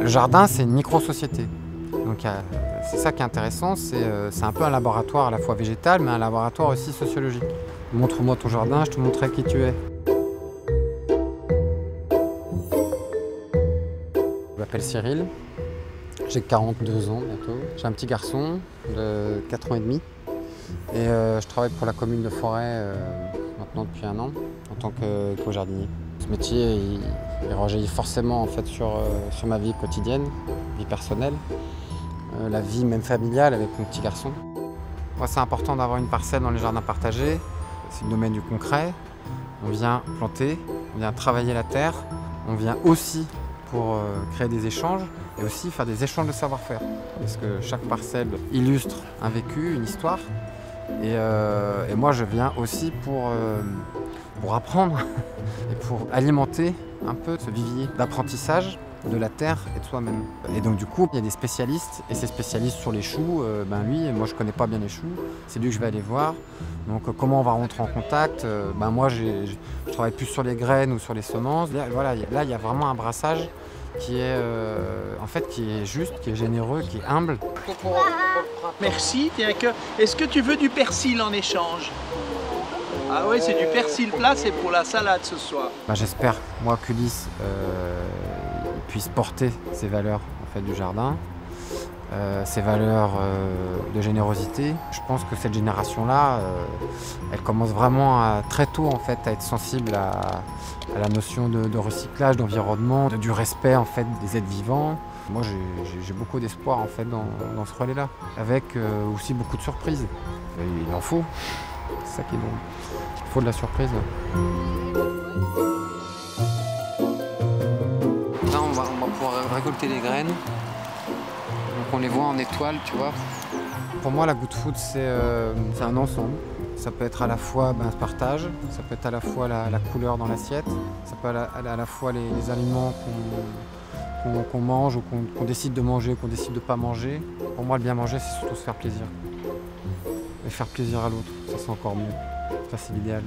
Le jardin, c'est une micro-société. Donc c'est ça qui est intéressant, c'est un peu un laboratoire à la fois végétal, mais un laboratoire aussi sociologique. Montre-moi ton jardin, je te montrerai qui tu es. Je m'appelle Cyril, j'ai 42 ans bientôt. J'ai un petit garçon de 4 ans et demi. Et je travaille pour la commune de Forêt maintenant depuis 1 an en tant qu'éco-jardinier. Ce métier, il rejaillit forcément en fait, sur ma vie quotidienne, vie personnelle, la vie même familiale avec mon petit garçon. Moi, c'est important d'avoir une parcelle dans les jardins partagés. C'est le domaine du concret. On vient planter, on vient travailler la terre, on vient aussi pour créer des échanges et aussi faire des échanges de savoir-faire. Parce que chaque parcelle illustre un vécu, une histoire. Et moi, je viens aussi pour apprendre et pour alimenter un peu ce vivier d'apprentissage de la terre et de soi-même. Et donc du coup, il y a des spécialistes, et ces spécialistes sur les choux, lui, moi je connais pas bien les choux, c'est lui que je vais aller voir. Donc comment on va rentrer en contact, moi je travaille plus sur les graines ou sur les semences. Là, il y a vraiment un brassage qui est qui est juste, qui est généreux, qui est humble. Merci, tiens, est-ce que tu veux du persil en échange? Ah oui, c'est du persil plat, c'est pour la salade ce soir. J'espère, moi, qu'Ulysse puisse porter ces valeurs en fait, du jardin, ces valeurs de générosité. Je pense que cette génération-là, elle commence vraiment très tôt en fait, à être sensible à la notion de recyclage, d'environnement, du respect en fait, des êtres vivants. Moi, j'ai beaucoup d'espoir en fait, dans ce relais-là, avec aussi beaucoup de surprises. Et il en faut, c'est ça qui est bon. Il faut de la surprise. Là, on va pouvoir récolter les graines. Donc on les voit en étoile, tu vois. Pour moi, la Good Food, c'est un ensemble. Ça peut être à la fois ce partage, ça peut être à la fois la couleur dans l'assiette, ça peut être à la fois les aliments qu'on mange ou qu'on décide de manger ou qu'on décide de ne pas manger. Pour moi, le bien manger, c'est surtout se faire plaisir. Et faire plaisir à l'autre, ça c'est encore mieux. Ça c'est l'idéal.